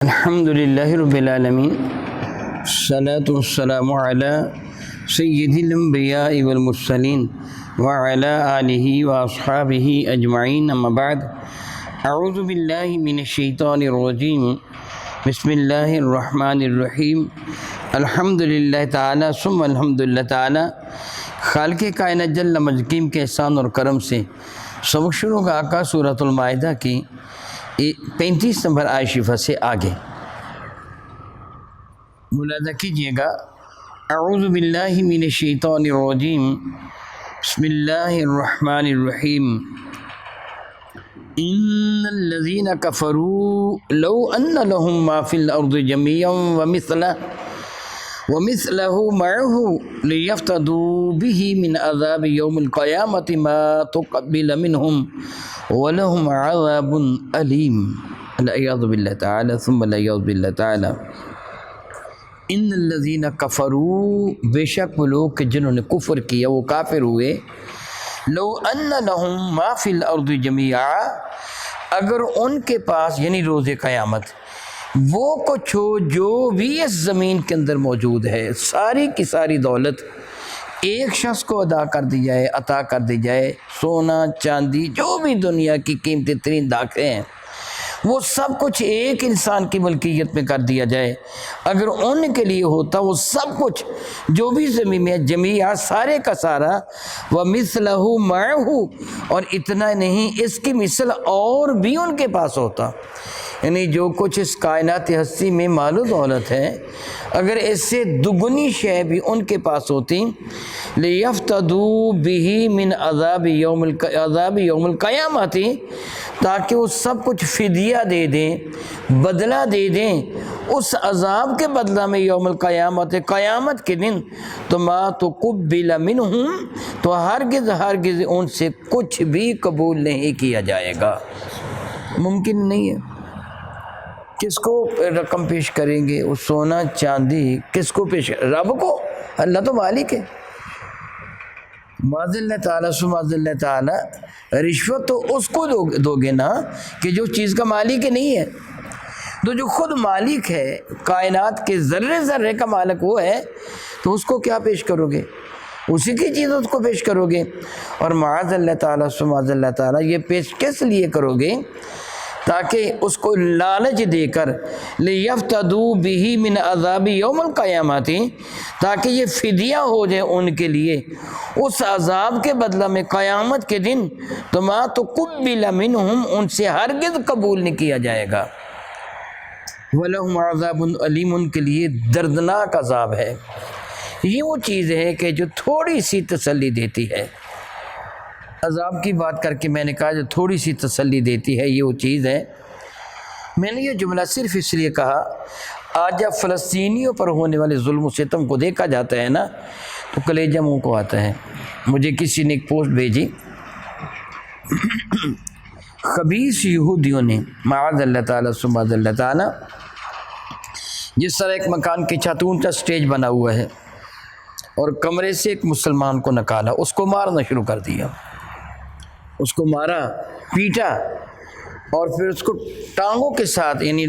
الحمدللہ رب العالمین الصلاۃ والسلام علی سید الانبیاء والمرسلین وعلی آلہ واصحابہ اجمعین اما بعد اعوذ باللہ من الشیطان الرجیم بسم اللہ الرحمن الرحیم الحمدللہ تعالی ثم الحمدللہ تعالی خالق کائنات جل مجدہ کے احسان اور کرم سے سبق شروع کا آقا سورۃ المائدہ کی 35 نمبر آیت شریفہ سے آگے ملاحظہ کیجئے گا۔ اعوذ باللہ من الشیطان الرجیم بسم اللہ الرحمن الرحیم ان الذین کفروا لو ان لهم ما فی الارض جميعا ومثلہ معه لیفتدوا به من عذاب یوم القیامة ما تقبل منهم وَلَهُمْ عَذَابٌ أَلِيمٌ العیاذ باللہ تعالی ثم العیاذ باللہ تعالی۔ ان الذین کفروا بے شک وہ لوگ کہ جنہوں نے کفر کیا وہ کافر ہوئے، لو ان لهم ما فی الارض جميعا اگر ان کے پاس یعنی روز قیامت وہ کچھ ہو جو بھی اس زمین کے اندر موجود ہے، ساری کی ساری دولت ایک شخص کو عطا کر دی جائے، سونا چاندی جو بھی دنیا کی قیمتی ترین داخلے ہیں وہ سب کچھ ایک انسان کی ملکیت میں کر دیا جائے، اگر ان کے لیے ہوتا وہ سب کچھ جو بھی زمین میں جمیعہ سارے کا سارا، وَمِثْلَهُ مَعَهُ اور اتنا نہیں اس کی مثل اور بھی ان کے پاس ہوتا، یعنی جو کچھ اس کائنات ہستی میں مال و دولت ہے اگر اس سے دگنی شے بھی ان کے پاس ہوتی، لِيَفْتَدُوا بِهِ مِنْ عَذَابِ يَوْمِ الْقِيَامَةِ تاکہ وہ سب کچھ فدیہ دے دیں، بدلہ دے دیں اس عذاب کے بدلہ میں یوم القیامت قیامت کے دن، تو ما تقبل منہم تو ہرگز ان سے کچھ بھی قبول نہیں کیا جائے گا، ممکن نہیں ہے۔ کس کو رقم پیش کریں گے؟ وہ سونا چاندی کس کو پیش کریں؟ رب کو، اللہ تو مالک ہے۔ معاذ اللہ تعالیٰ سبحان اللہ تعالیٰ رشوت تو اس کو دو گے نا کہ جو چیز کا مالک نہیں ہے، تو جو خود مالک ہے کائنات کے ذرے ذرے کا مالک وہ ہے، تو اس کو کیا پیش کرو گے؟ اسی کی چیز اس کو پیش کرو گے۔ اور معاذ اللہ تعالیٰ سبحان اللہ تعالیٰ یہ پیش کس لیے کرو گے؟ تاکہ اس کو لالچ دے کر لیفتدوا بہ من عذاب یوم القیامت تاکہ یہ فدیہ ہو جائے ان کے لیے اس عذاب کے بدلہ میں قیامت کے دن، تو ما تقبل منہم ان سے ہرگز قبول نہیں کیا جائے گا، وَلَهُمْ عَذَابٌ أَلِيمٌ ان کے لیے دردناک عذاب ہے۔ یہ وہ چیز ہے کہ جو تھوڑی سی تسلی دیتی ہے، عذاب کی بات کر کے میں نے کہا جو تھوڑی سی تسلی دیتی ہے یہ وہ چیز ہے۔ میں نے یہ جملہ صرف اس لیے کہا آج جب فلسطینیوں پر ہونے والے ظلم و ستم کو دیکھا جاتا ہے نا تو کلیجہ منہ کو آتا ہے۔ مجھے کسی نے ایک پوسٹ بھیجی، خبیث یہودیوں نے معاذ اللہ تعالیٰ سبحان اللہ تعالیٰ جس طرح ایک مکان کی چھت اونچا سٹیج بنا ہوا ہے اور کمرے سے ایک مسلمان کو نکالا، اس کو مارنا شروع کر دیا، اس کو مارا پیٹا اور پھر اس کو ٹانگوں کے ساتھ یعنی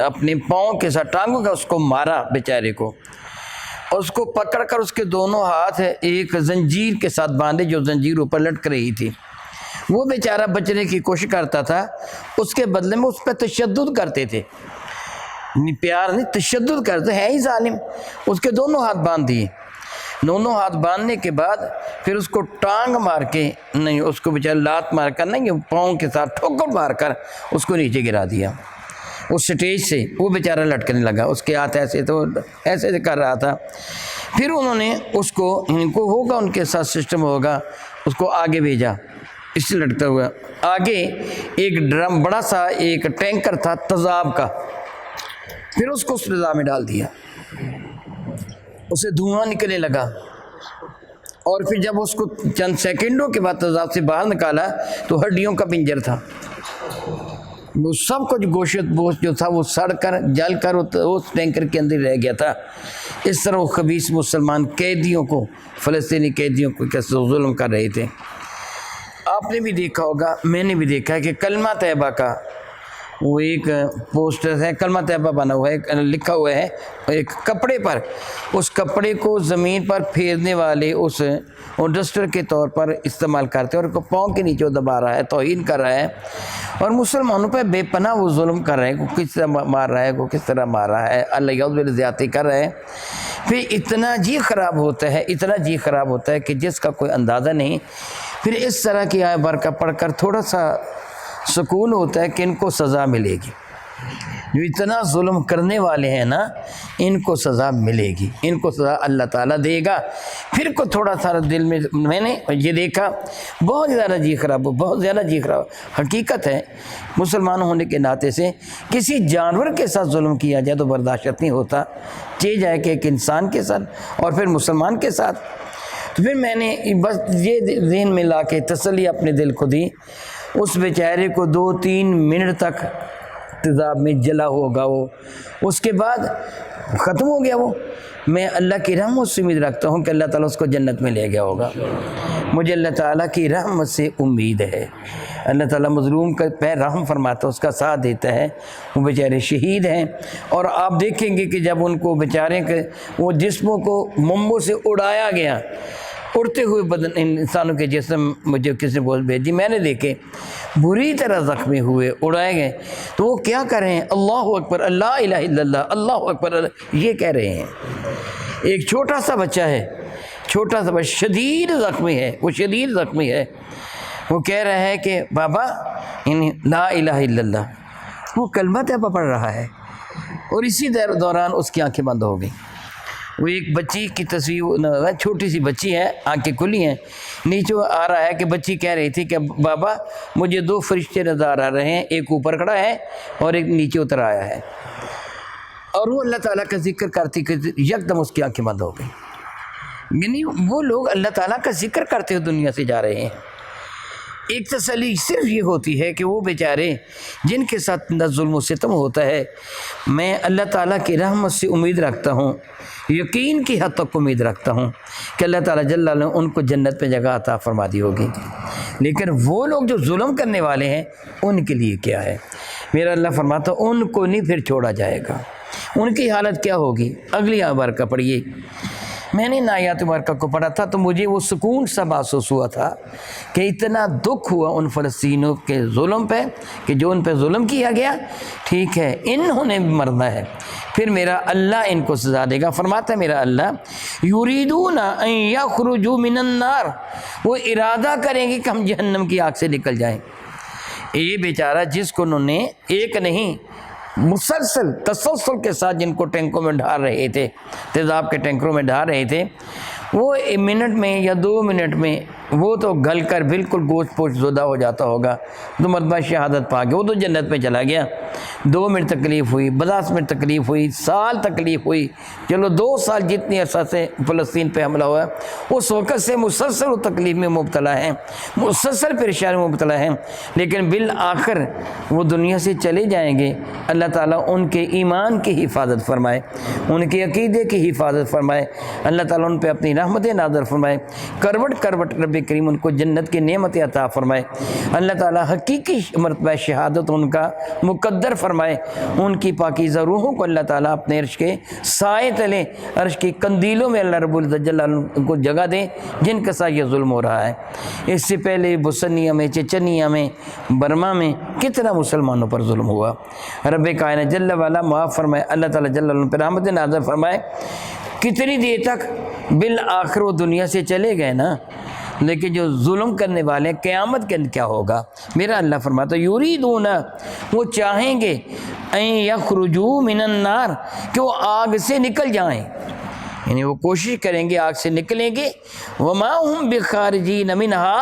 اپنے پاؤں کے ساتھ ٹانگوں کا اس کو مارا بیچارے کو، اور اس کو پکڑ کر اس کے دونوں ہاتھ ایک زنجیر کے ساتھ باندھے جو زنجیر اوپر لٹک رہی تھی، وہ بیچارہ بچنے کی کوشش کرتا تھا، اس کے بدلے میں اس پہ تشدد کرتے تھے، پیار نہیں تشدد کرتے، ہے ہی ظالم۔ اس کے دونوں ہاتھ باندھ دیے، دونوں ہاتھ باندھنے کے بعد پھر اس کو ٹانگ مار کے نہیں اس کو بیچارہ لات مار کر نہیں پاؤں کے ساتھ ٹھوکر مار کر اس کو نیچے گرا دیا اس سٹیج سے، وہ بیچارہ لٹکنے لگا، اس کے ہاتھ ایسے تو ایسے کر رہا تھا۔ پھر انہوں نے اس کو ان کو ہوگا ان کے ساتھ سسٹم ہوگا، اس کو آگے بھیجا اس سے لٹکتا ہوا، آگے ایک ڈرم بڑا سا ایک ٹینکر تھا تیزاب کا، پھر اس کو اس تیزاب میں ڈال دیا، اسے دھواں نکلنے لگا، اور پھر جب اس کو چند سیکنڈوں کے بعد تیزاب سے باہر نکالا تو ہڈیوں کا پنجر تھا، وہ سب کچھ گوشت بوشت جو تھا وہ سڑ کر جل کر اس ٹینکر کے اندر رہ گیا تھا۔ اس طرح وہ خبیث مسلمان قیدیوں کو، فلسطینی قیدیوں کو کیسے ظلم کر رہے تھے۔ آپ نے بھی دیکھا ہوگا، میں نے بھی دیکھا ہے کہ کلمہ طیبہ کا وہ ایک پوسٹر ہے، کلمہ طیبہ بنا ہوا ہے، لکھا ہوا ہے ایک کپڑے پر، اس کپڑے کو زمین پر پھیرنے والے اس ڈسٹر کے طور پر استعمال کرتے ہیں اور کو پاؤں کے نیچے دبا رہا ہے، توہین کر رہا ہے اور مسلمانوں پہ بے پناہ وہ ظلم کر رہے ہیں، کو کس طرح مار رہا ہے، کو کس طرح مار رہا ہے، اللہ یعوذ باللہ زیادتی کر رہا ہے۔ پھر اتنا جی خراب ہوتا ہے، اتنا جی خراب ہوتا ہے کہ جس کا کوئی اندازہ نہیں۔ پھر اس طرح کی آیت برکہ پڑھ کر تھوڑا سا سکون ہوتا ہے کہ ان کو سزا ملے گی، جو اتنا ظلم کرنے والے ہیں نا ان کو سزا ملے گی، ان کو سزا اللہ تعالیٰ دے گا۔ پھر کو تھوڑا سا دل میں نے یہ دیکھا، بہت زیادہ جی خراب ہو، بہت زیادہ جی خراب۔ حقیقت ہے مسلمان ہونے کے ناطے سے کسی جانور کے ساتھ ظلم کیا جائے تو برداشت نہیں ہوتا، چاہے جائے کہ ایک انسان کے ساتھ اور پھر مسلمان کے ساتھ۔ تو پھر میں نے بس یہ ذہن میں لا کے تسلی اپنے دل کو دی، اس بیچارے کو 2-3 منٹ تک تیزاب میں جلا ہوگا وہ، اس کے بعد ختم ہو گیا وہ۔ میں اللہ کی رحمت سے امید رکھتا ہوں کہ اللہ تعالیٰ اس کو جنت میں لے گیا ہوگا، مجھے اللہ تعالیٰ کی رحمت سے امید ہے۔ اللہ تعالیٰ مظلوم کا پہ رحم فرماتا ہے، اس کا ساتھ دیتا ہے، وہ بیچارے شہید ہیں۔ اور آپ دیکھیں گے کہ جب ان کو بیچارے کے وہ جسموں کو ممبوں سے اڑایا گیا، اڑتے ہوئے بدن انسانوں کے جسم مجھے کسی بول بھیجی، میں نے دیکھے بری طرح زخمی ہوئے، اڑائے گئے، تو وہ کیا کر رہے ہیں؟ اللہ اکبر، اللہ الہ الا اللہ، اللہ اکبر، یہ کہہ رہے ہیں۔ ایک چھوٹا سا بچہ ہے، چھوٹا سا بچہ شدید زخمی ہے، وہ شدید زخمی ہے، وہ کہہ رہا ہے کہ بابا لا الہ الا اللہ، وہ کلمہ طیبہ پڑھ رہا ہے، اور اسی دوران اس کی آنکھیں بند ہو گئیں۔ وہ ایک بچی کی تصویر، چھوٹی سی بچی ہے، آنکھیں کھلی ہیں، نیچے آ رہا ہے کہ بچی کہہ رہی تھی کہ بابا مجھے 2 فرشتے نظر آ رہے ہیں، ایک اوپر کھڑا ہے اور ایک نیچے اتر آیا ہے، اور وہ اللہ تعالیٰ کا ذکر کرتی کہ یکدم اس کی آنکھیں بند ہو گئی۔ یعنی وہ لوگ اللہ تعالیٰ کا ذکر کرتے ہوئے دنیا سے جا رہے ہیں۔ ایک تسلی صرف یہ ہوتی ہے کہ وہ بیچارے جن کے ساتھ ظلم و ستم ہوتا ہے، میں اللہ تعالیٰ کی رحمت سے امید رکھتا ہوں، یقین کی حد تک امید رکھتا ہوں کہ اللہ تعالیٰ جل جلالہ ان کو جنت میں جگہ عطا فرما دی ہوگی۔ لیکن وہ لوگ جو ظلم کرنے والے ہیں ان کے لیے کیا ہے؟ میرا اللہ فرماتا ان کو نہیں پھر چھوڑا جائے گا۔ ان کی حالت کیا ہوگی؟ اگلی آیت کا پڑھیے۔ میں نے ان آیات مبارکہ کو پڑھا تھا تو مجھے وہ سکون سا محسوس ہوا تھا کہ اتنا دکھ ہوا ان فلسطینیوں کے ظلم پہ کہ جو ان پہ ظلم کیا گیا، ٹھیک ہے انہوں نے مرنا ہے، پھر میرا اللہ ان کو سزا دے گا۔ فرماتا ہے میرا اللہ یریدون ان یخرجوا من النار، وہ ارادہ کریں گے کہ ہم جہنم کی آگ سے نکل جائیں۔ یہ بیچارہ جس کو انہوں نے ایک نہیں مسلسل تسلسل کے ساتھ جن کو ٹینکوں میں ڈال رہے تھے، تیزاب کے ٹینکروں میں ڈال رہے تھے، وہ 1 منٹ میں یا 2 منٹ میں وہ تو گل کر بالکل گوشت پوش زدہ ہو جاتا ہوگا، تو مرتبہ شہادت پا گیا، وہ تو جنت میں چلا گیا۔ 2 منٹ تکلیف ہوئی، 50 منٹ تکلیف ہوئی، سال تکلیف ہوئی، چلو 2 سال جتنی عرصہ سے فلسطین پہ حملہ ہوا ہے اس وقت سے مسلسل وہ تکلیف میں مبتلا ہیں، مسلسل پریشانی میں مبتلا ہیں، لیکن بالآخر وہ دنیا سے چلے جائیں گے۔ اللہ تعالیٰ ان کے ایمان کی حفاظت فرمائے، ان کے عقیدے کی حفاظت فرمائے، اللہ تعالیٰ ان پہ اپنی رحمتیں نازل فرمائے، کروٹ کروٹ رب کریم ان کو جنت کی نعمتیں عطا فرمائے، اللہ تعالیٰ حقیقی مرتبہ شہادت ان کا مقدر فرمائے، ان کی پاکیزہ روحوں کو اللہ تعالیٰ اپنے عرش کے سائے تلے، عرش کی قندیلوں میں اللہ رب العزت جل جلالہ کو جگہ دے جن کے ساتھ یہ ظلم ہو رہا ہے۔ اس سے پہلے بوسنیا میں، چچنیا میں، برما میں کتنا مسلمانوں پر ظلم ہوا، رب کائنات جل والا معاف فرمائے، اللہ تعالیٰ جل جلالہ پہ رحمت نازل فرمائے۔ کتنی دیر تک بالآخر وہ دنیا سے چلے گئے نا، لیکن جو ظلم کرنے والے قیامت کے اندر کیا ہوگا؟ میرا اللہ فرماتا ہے یریدون، وہ چاہیں گے ان یخرجوا من النار، کہ وہ آگ سے نکل جائیں، یعنی وہ کوشش کریں گے آگ سے نکلیں گے، وما هم بخارجین منہا،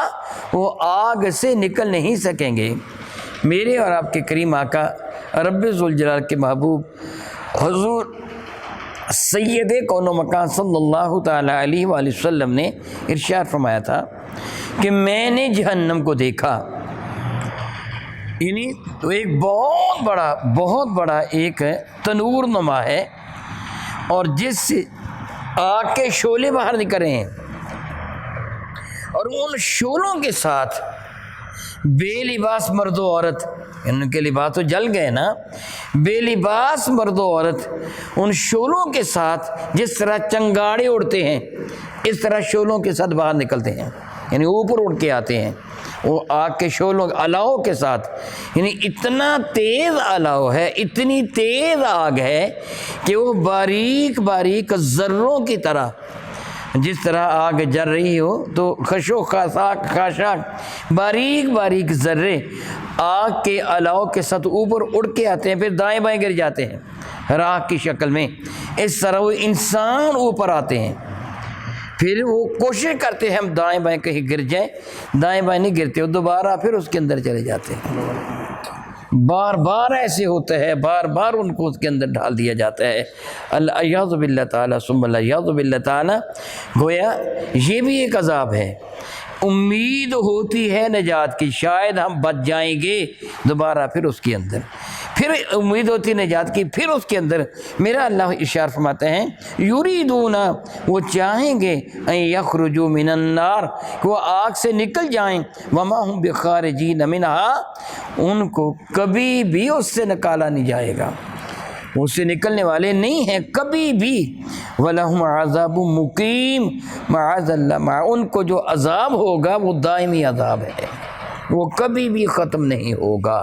وہ آگ سے نکل نہیں سکیں گے۔ میرے اور آپ کے کریم آقا رب ذوالجلال کے محبوب حضور سید کون و مکان صلی اللہ تعالیٰ علیہ وآلہ وسلم نے ارشاد فرمایا تھا کہ میں نے جہنم کو دیکھا، یعنی تو ایک بہت بڑا ایک تنور نما ہے، اور جس سے آگ کے شعلے باہر نکل رہے ہیں، اور ان شعلوں کے ساتھ بے لباس مرد و عورت ان کے لباس تو جل گئے نا. بے لباس مرد و عورت ان شعلوں کے ساتھ جس طرح چنگاڑے اڑتے ہیں اس طرح شعلوں کے ساتھ باہر نکلتے ہیں، یعنی اوپر اڑ کے آتے ہیں وہ آگ کے شعلوں الاؤ کے ساتھ. یعنی اتنا تیز الاؤ ہے، اتنی تیز آگ ہے کہ وہ باریک باریک ذروں کی طرح، جس طرح آگ جل رہی ہو تو خشو خاشاک باریک باریک ذرے آگ کے الاؤ کے ساتھ اوپر اڑ کے آتے ہیں، پھر دائیں بائیں گر جاتے ہیں راکھ کی شکل میں. اس طرح وہ انسان اوپر آتے ہیں، پھر وہ کوشش کرتے ہیں ہم دائیں بائیں کہیں گر جائیں، دائیں بائیں نہیں گرتے، وہ دوبارہ پھر اس کے اندر چلے جاتے ہیں. بار بار ایسے ہوتا ہے، بار بار ان کو اس کے اندر ڈال دیا جاتا ہے. الیاذ باللہ تعالیٰ ثم الیاذ باللہ تعالیٰ. گویا یہ بھی ایک عذاب ہے. امید ہوتی ہے نجات کی، شاید ہم بچ جائیں گے، دوبارہ پھر اس کے اندر، پھر امید ہوتی نجات کی، پھر اس کے اندر میرا اللہ ارشاد فرماتے ہیں یریدون، وہ چاہیں گے ان یخرجوا من النار، کہ وہ آگ سے نکل جائیں، وما هم بخارجین منها، ان کو کبھی بھی اس سے نکالا نہیں جائے گا، اس سے نکلنے والے نہیں ہیں کبھی بھی. وَلَهُمْ عَذَابٌ مُقِيمٌ، معاذ اللہ، ان کو جو عذاب ہوگا وہ دائمی عذاب ہے، وہ کبھی بھی ختم نہیں ہوگا،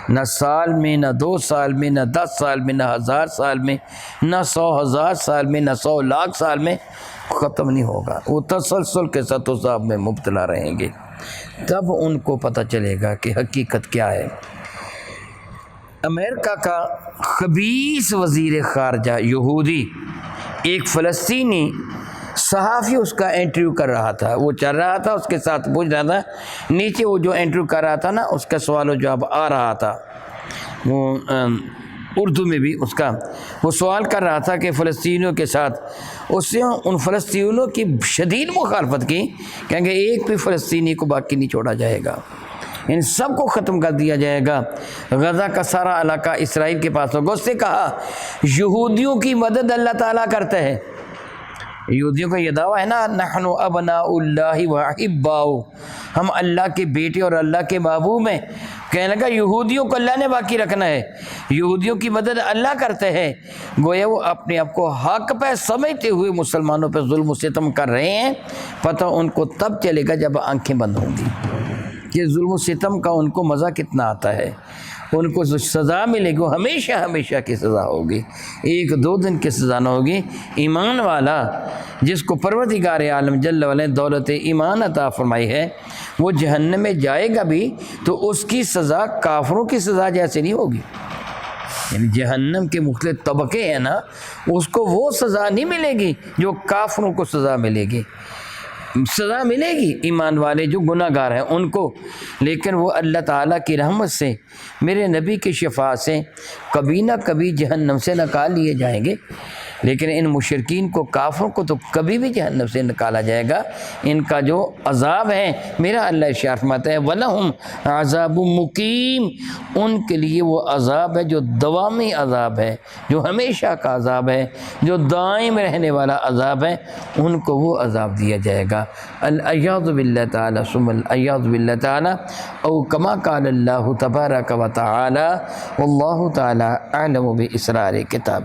نہ سال میں، نہ 2 سال میں، نہ 10 سال میں، نہ 1000 سال میں، نہ 100,000 سال میں، نہ 100 لاکھ سال میں ختم نہیں ہوگا. وہ تسلسل کے ساتھ عذاب میں مبتلا رہیں گے. تب ان کو پتہ چلے گا کہ حقیقت کیا ہے. امریکہ کا خبیث وزیر خارجہ یہودی، ایک فلسطینی صحافی اس کا انٹرویو کر رہا تھا، وہ چل رہا تھا، اس کے ساتھ پوچھ رہا تھا، نیچے وہ جو انٹرویو کر رہا تھا نا اس کا سوال و جواب آ رہا تھا، وہ اردو میں بھی اس کا وہ سوال کر رہا تھا کہ فلسطینیوں کے ساتھ، اس سے ان فلسطینیوں کی شدید مخالفت کی، کہیں گے ایک بھی فلسطینی کو باقی نہیں چھوڑا جائے گا، ان سب کو ختم کر دیا جائے گا، غزہ کا سارا علاقہ اسرائیل کے پاس ہوگا. اس سے کہا یہودیوں کی مدد اللہ تعالیٰ کرتا ہے. یہودیوں کا یہ دعویٰ ہے نا نحن ابناء اللہ واحباؤہ، ہم اللہ کے بیٹے اور اللہ کے محبوب ہیں. کہنے لگا یہودیوں کو اللہ نے باقی رکھنا ہے، یہودیوں کی مدد اللہ کرتے ہیں. گویا وہ اپنے آپ کو حق پہ سمجھتے ہوئے مسلمانوں پہ ظلم و ستم کر رہے ہیں. پتہ ان کو تب چلے گا جب آنکھیں بند ہوں گی کہ ظلم و ستم کا ان کو مزہ کتنا آتا ہے. ان کو جو سزا ملے گی وہ ہمیشہ ہمیشہ کی سزا ہوگی، 1-2 دن کی سزا نہ ہوگی. ایمان والا جس کو پروردگار عالم جل وعلا دولت ایمان عطا فرمائی ہے وہ جہنم میں جائے گا بھی تو اس کی سزا کافروں کی سزا جیسے نہیں ہوگی. یعنی جہنم کے مختلف طبقے ہیں نا، اس کو وہ سزا نہیں ملے گی جو کافروں کو سزا ملے گی. سزا ملے گی ایمان والے جو گناہ گار ہیں ان کو، لیکن وہ اللہ تعالیٰ کی رحمت سے، میرے نبی کی شفاعت سے کبھی نہ کبھی جہنم سے نکال لیے جائیں گے. لیکن ان مشرکین کو، کافروں کو تو کبھی بھی جہنم سے نکالا جائے گا. ان کا جو عذاب ہے میرا اللہ ارشاد فرماتا ہے وَلَهُمْ عَذَابٌ مُقِيمٌ، ان کے لیے وہ عذاب ہے جو دوامی عذاب ہے، جو ہمیشہ کا عذاب ہے، جو دائم رہنے والا عذاب ہے، ان کو وہ عذاب دیا جائے گا. الیاذ باللہ تعالی ثم الیاذ باللہ تعالی، او کما قال اللہ تبارک و تعالی، واللہ تعالی اعلم باسرار کتاب.